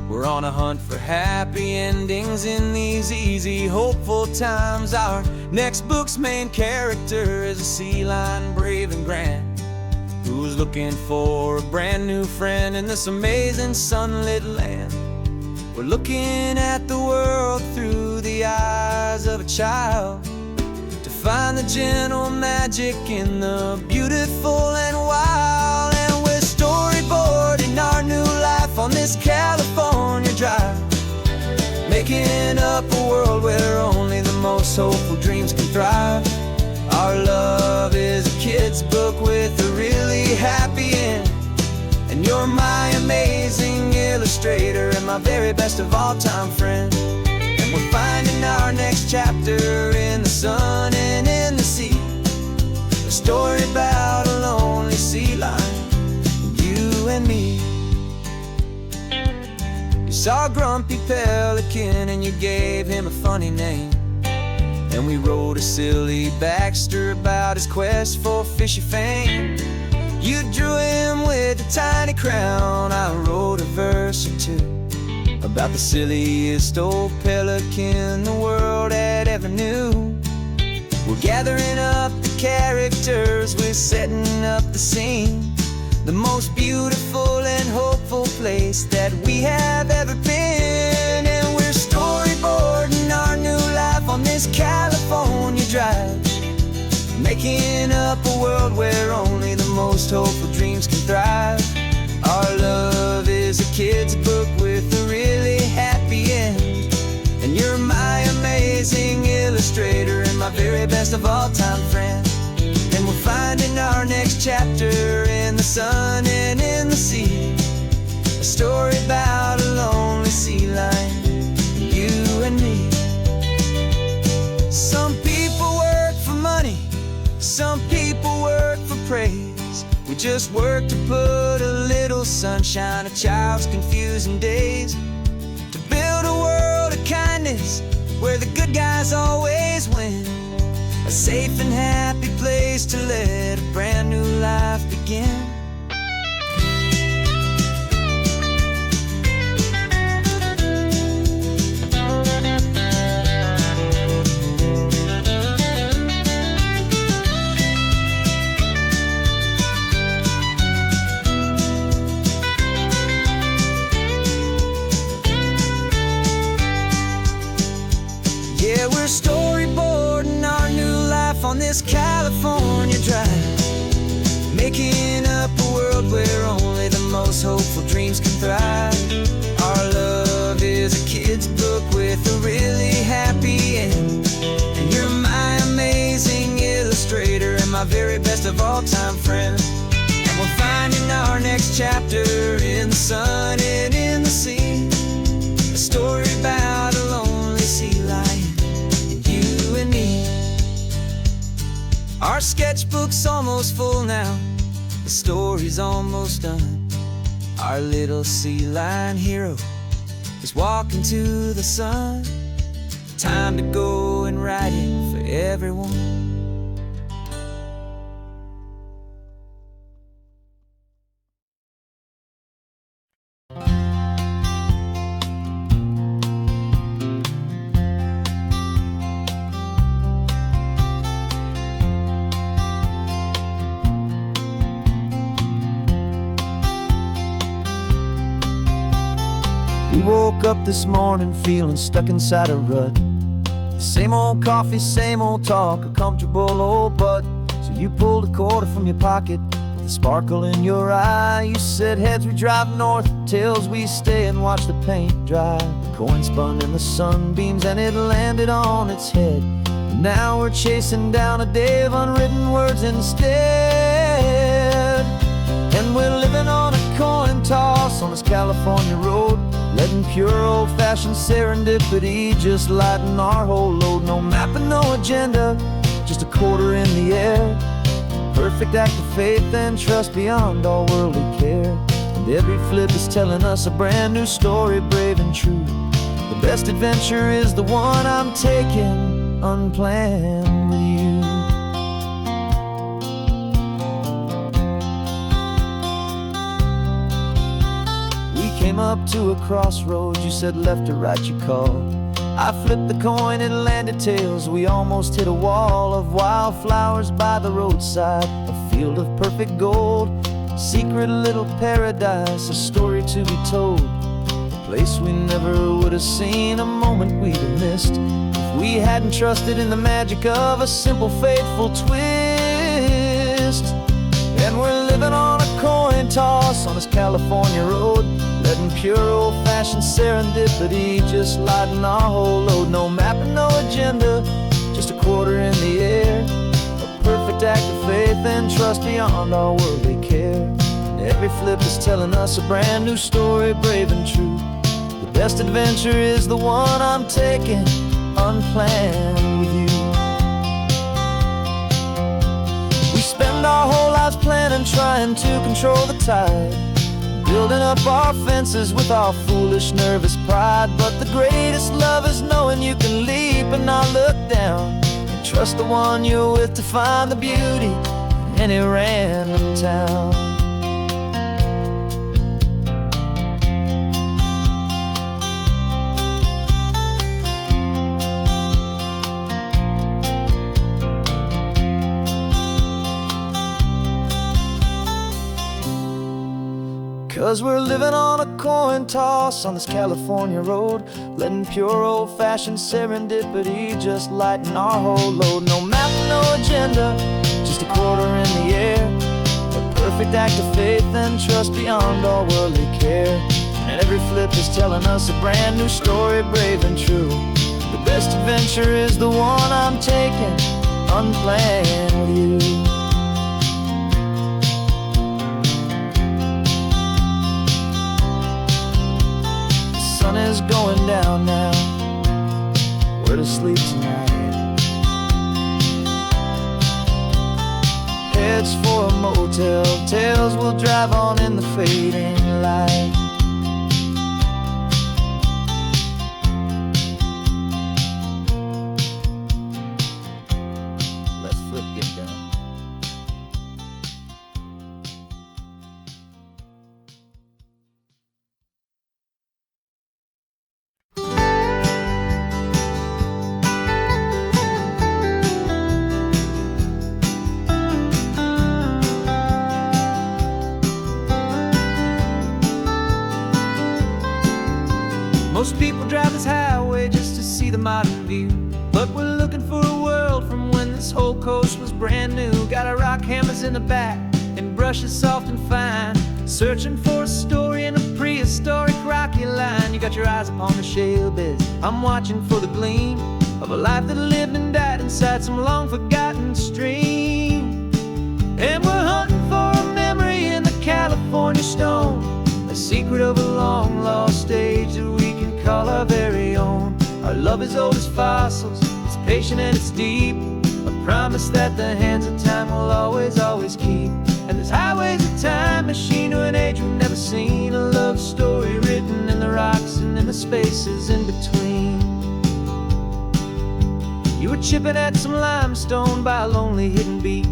We're on a hunt for happy endings in these easy, hopeful times. Our next book's main character is a sea lion, brave and grand, who's looking for a brand new friend in this amazing sunlit land. We're looking at the world through the eyes of a child, find the gentle magic in the beautiful and wild. And we're storyboarding our new life on this California drive, making up a world where only the most hopeful dreams can thrive. Our love is a kid's book with a really happy end, and you're my amazing illustrator and my very best of all time friend. We're finding our next chapter in the sun and in the sea, a story about a lonely sea lion, you and me. You saw a grumpy pelican and you gave him a funny name, and we wrote a silly Baxter about his quest for fishy fame. You drew him with a tiny crown, I wrote a verse or two about the silliest old pelican the world had ever knew. We're gathering up the characters, we're setting up the scene, the most beautiful and hopeful place that we have ever been. And we're storyboarding our new life on this California drive, making up a world where only the most hopeful dreams can thrive. Our love is a kid's book with a really happy end, and you're my amazing illustrator and my very best of all time friend. And we're finding our next chapter in the sun and in the sea, a story about a lonely sea lion, you and me. Some people work for money, some people work for praise. We just work to put a little sunshine to child's confusing days, to build a world of kindness where the good guys always win. A safe and happy place to let a brand new life begin. Yeah, we're storyboarding our new life on this California drive, making up a world where only the most hopeful dreams can thrive. Our love is a kid's book with a really happy end, and you're my amazing illustrator and my very best of all time friend. And we're finding our next chapter in the sun and in the sea, a story about a lonely sea lion, you and me. Our sketchbook's almost full now, the story's almost done. Our little sea lion hero is walking to the sun. Time to go and write it for everyone. We woke up this morning feeling stuck inside a rut. Same old coffee, same old talk, a comfortable old butt. So you pulled a quarter from your pocket with a sparkle in your eye. You said heads we drive north, tails we stay and watch the paint dry. The coin spun in the sunbeams and it landed on its head. And now we're chasing down a day of unwritten words instead. And we're living on a coin toss on this California road, letting pure old-fashioned serendipity just lighten our whole load. No map and no agenda, just a quarter in the air. Perfect act of faith and trust beyond all worldly care. And every flip is telling us a brand new story, brave and true. The best adventure is the one I'm taking, unplanned with you. Came up to a crossroads, you said left or right you called. I flipped the coin, it landed tails. We almost hit a wall of wildflowers by the roadside, a field of perfect gold, secret little paradise, a story to be told. A place we never would have seen, a moment we'd have missed if we hadn't trusted in the magic of a simple faithful twist. And we're living on a coin toss on this California road, letting pure old-fashioned serendipity just lighten our whole load. No map and no agenda, just a quarter in the air. A perfect act of faith and trust beyond all worldly care. And every flip is telling us a brand new story, brave and true. The best adventure is the one I'm taking, unplanned with you. We spend our whole lives planning, trying to control the tide, building up our fences with our foolish, nervous pride. But the greatest love is knowing you can leap and not look down, and trust the one you're with to find the beauty in any random town. 'Cause we're living on a coin toss on this California road, letting pure old-fashioned serendipity just lighten our whole load. No map, no agenda, just a quarter in the air. A perfect act of faith and trust beyond all worldly care. And every flip is telling us a brand new story, brave and true. The best adventure is the one I'm taking, unplanned with you. Sun is going down now, we're to sleep tonight. Heads for a motel, tails will drive on in the fading light. Most people drive this highway just to see the modern view, but we're looking for a world from when this whole coast was brand new. Got our rock hammers in the back and brushes soft and fine, searching for a story in a prehistoric rocky line. You got your eyes upon the shale beds, I'm watching for the gleam of a life that lived and died inside some long forgotten stream. And we're hunting for a memory in the California stone, a secret of a long lost age that we can call our very own. Our love is old as fossils, it's patient and it's deep, a promise that the hands of time will always, always keep. And this highway's a time machine to an age we've never seen, a love story written in the rocks and in the spaces in between. You were chipping at some limestone by a lonely hidden beach,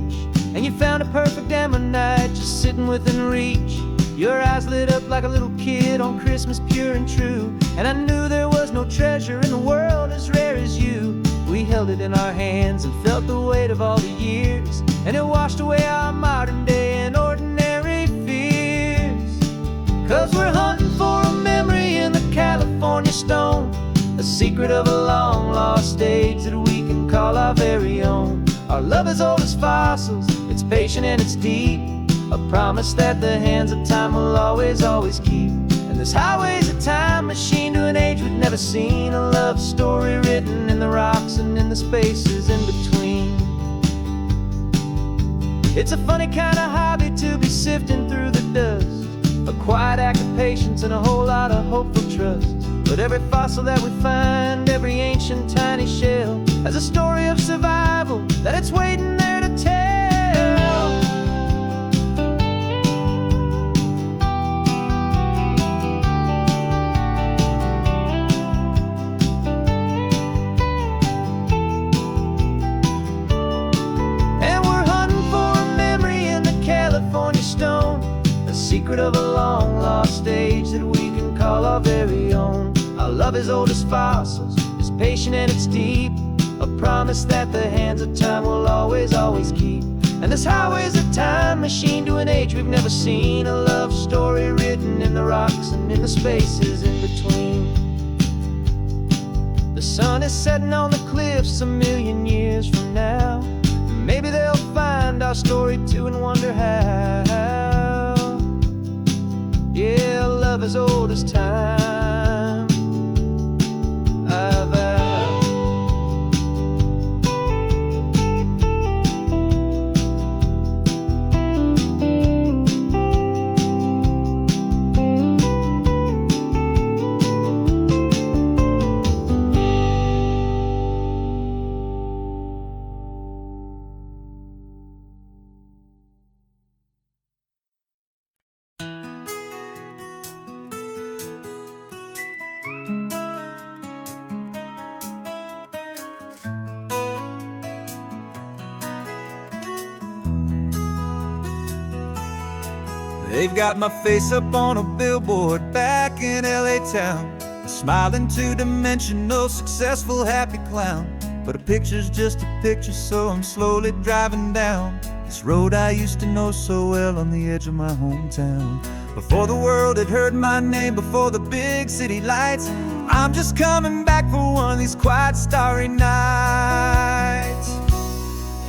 and you found a perfect ammonite just sitting within reach. Your eyes lit up like a little kid on Christmas, pure and true, and I knew there was no treasure in the world as rare as you. We held it in our hands and felt the weight of all the years, and it washed away our modern day and ordinary fears. 'Cause we're hunting for a memory in the California stone, a secret of a long lost age that we can call our very own. Our love is old as fossils, it's patient and it's deep, a promise that the hands of time will always, always keep. And this highway's a time machine to an age we've never seen, a love story written in the rocks and in the spaces in between. It's a funny kind of hobby to be sifting through the dust, a quiet act of patience and a whole lot of hopeful trust. But every fossil that we find, every ancient tiny shell, has a story of survival that it's waiting there to tell. And we're hunting for a memory in the California stone, a secret of a long lost age that we can call our very own. Our love is old as fossils, it's patient and it's deep, a promise that the hands of time will always, always keep. And this highway's a time machine to an age we've never seen, a love story written in the rocks and in the spaces in between. The sun is setting on the cliffs a million years from now, maybe they'll find our story too and wonder how. Yeah, love is old as time. They've got my face up on a billboard back in LA town, a smiling two-dimensional, successful, happy clown. But a picture's just a picture, so I'm slowly driving down this road I used to know so well on the edge of my hometown. Before the world had heard my name, before the big city lights, I'm just coming back for one of these quiet, starry nights.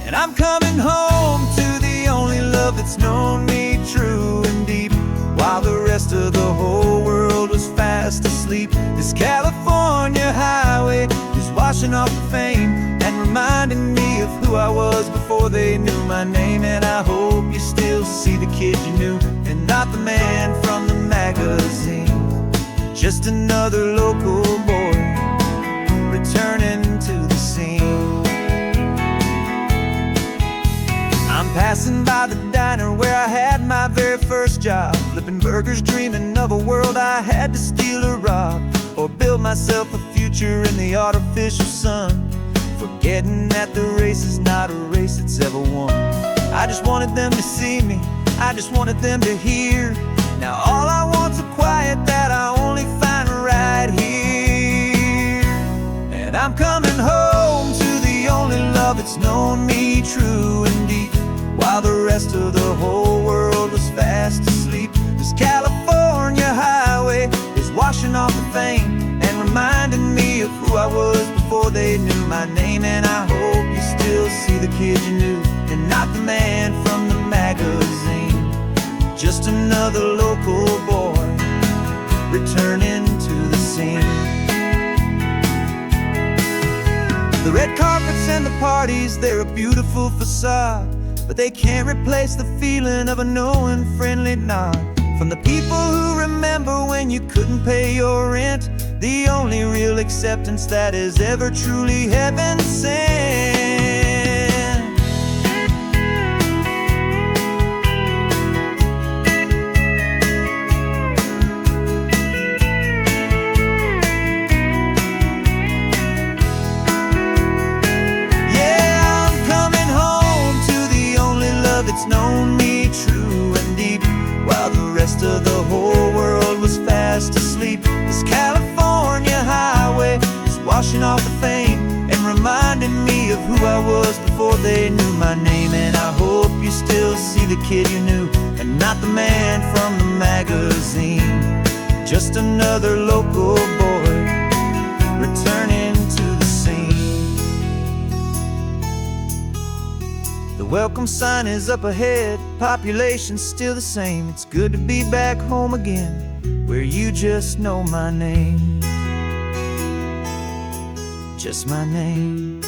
And I'm coming home to the only love that's known me true and deep, while the rest of the whole world was fast asleep. This California highway is washing off the fame and reminding me of who I was before they knew my name. And I hope you still see the kid you knew and not the man from the magazine, just another local boy returning to the scene. I'm passing by the diner where I had my very first job, flipping burgers, dreaming of a world I had to steal or rob, or build myself a future in the artificial sun, forgetting that the race is not a race that's ever won. I just wanted them to see me, I just wanted them to hear. Now all I want's a quiet that I only find right here. And I'm coming home to the only love that's known me true and deep, while the rest of the whole world was fast asleep. This California highway is washing off the fame and they knew my name. And I hope you still see the kid you knew, and not the man from the magazine. Just another local boy returning to the scene. The red carpets and the parties, they're a beautiful facade, but they can't replace the feeling of a knowing, friendly nod from the people who remember when you couldn't pay your rent. The only real acceptance that is ever truly heaven sent. It's known me true and deep, while the rest of the whole world was fast asleep. This California highway is washing off the fame and reminding me of who I was before they knew my name. And I hope you still see the kid you knew, and not the man from the magazine. Just another local boy returning to the scene. The welcome sign is up ahead, population's still the same. It's good to be back home again, where you just know my name. Just my name.